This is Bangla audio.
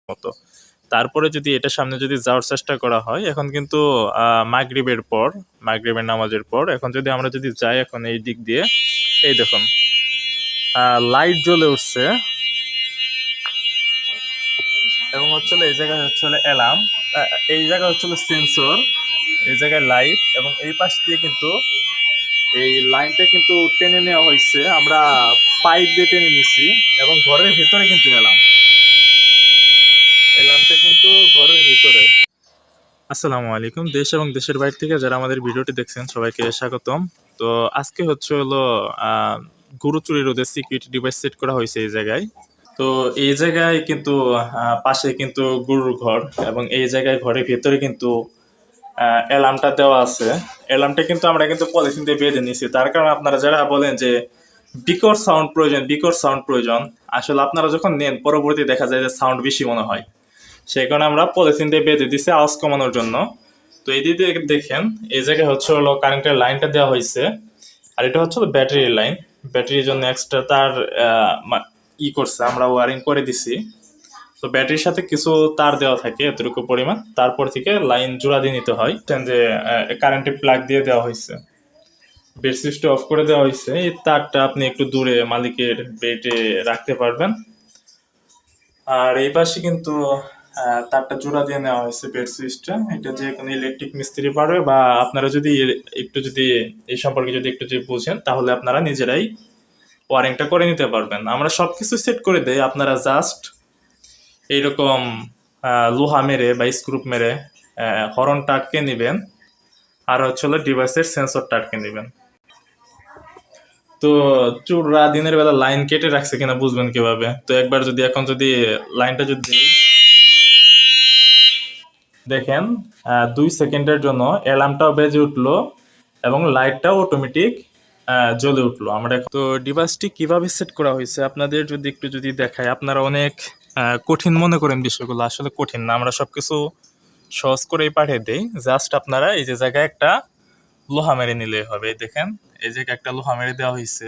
মতো। তারপরে যদি এটার সামনে যদি যাওয়ার চেষ্টা করা হয়, এখন কিন্তু মাগরিবের নামাজের পর এখন যদি আমরা যদি যাই এখন এই দিক দিয়ে, এই দেখুন লাইট জ্বলে উঠছে এবং এই জায়গায় অ্যালার্ম, এই জায়গায় সেন্সর, এই জায়গায় লাইট এবং এই পাশ দিয়ে কিন্তু এই লাইনটা কিন্তু টেনে নেওয়া হয়েছে, আমরা পাইপ দিয়ে টেনে নিছি এবং ঘরের ভিতরে কিন্তু অ্যালার্মটা কিন্তু ঘরের ভিতরে। আসসালামু আলাইকুম। দেশ এবং দেশের বাইরে থেকে যারা আমাদের ভিডিওটি দেখছেন সবাইকে স্বাগতম। তো আজকে গরু চুরি রোধে সিকিউরিটি ডিভাইস সেট করা হয়েছে এই জায়গায়। তো এই জায়গায় কিন্তু পাশে কিন্তু গরুর ঘর এবং এই জায়গায় ঘরের ভেতরে কিন্তু অ্যালার্মটা দেওয়া আছে। অ্যালার্মটা কিন্তু আমরা কিন্তু পলিথিন দিয়ে বেঁধে নিয়েছি, তার কারণ আপনারা যারা বলেন যে বিকট সাউন্ড প্রয়োজন, আসলে আপনারা যখন নেন পরবর্তী দেখা যায় যে সাউন্ড বেশি মনে হয়, সেই কারণে আমরা পলিথিন দিয়ে বেঁধে দিচ্ছি আওয়াজ কমানোর জন্য। তো এই দিকে দেখেন এই জায়গায় কারেন্টের লাইনটা দেওয়া হয়েছে, আর এটা ব্যাটারির লাইন। ব্যাটারির জন্য এক্সট্রা তার করছে, আমরা ওয়ারিং করে দিছি। তো ব্যাটারির সাথে কিছু তার দেওয়া থাকে এতটুকু পরিমাণ, তারপর থেকে লাইন জোড়া দিয়ে নিতে হয়। যে কারেন্টের প্লাগ দিয়ে দেওয়া হয়েছে, বেড সুইচটা অফ করে দেওয়া হয়েছে। এই তারটা আপনি একটু দূরে মালিকের বেডে রাখতে পারবেন। আর এই পাশে কিন্তু তারটা জোড়া দিয়ে নেওয়া হয়েছে বেড সুইচটা, এটা যে কোনো ইলেকট্রিক মিস্ত্রি পারবে, বা আপনারা যদি এই সম্পর্কে যদি একটু যদি বুঝেন তাহলে আপনারা নিজেরাই ওয়ারিংটা করে নিতে পারবেন। আমরা সবকিছু সেট করে দেই, আপনারা জাস্ট এইরকম লোহা মেরে বা স্ক্রুপ মেরে হরনটা আটকে নেবেন, আর ডিভাইসের সেন্সরটা আটকে নেবেন। তো চোররা দিনের বেলা লাইন কেটে রাখছে কিনা বুঝবেন কিভাবে? তো একবার যদি এখন যদি লাইনটা যদি দেখেন 2 সেকেন্ডের জন্য অ্যালার্মটাও বেজে উঠলো এবং লাইটটাও অটোমেটিক জ্বলে উঠলো। আমরা তো ডিভাইসটি কিভাবে সেট করা হয়েছে আপনাদের যদি একটু যদি দেখায়, আপনারা অনেক কঠিন মনে করেন বিষয়গুলো, আসলে কঠিন না, আমরা সবকিছু সহজ করেই পাঠিয়ে দেই। জাস্ট আপনারা এই যে জায়গায় একটা লোহা মেরে নিলে হবে। দেখেন এই জায়গায় একটা লোহা মেরে দেওয়া হয়েছে,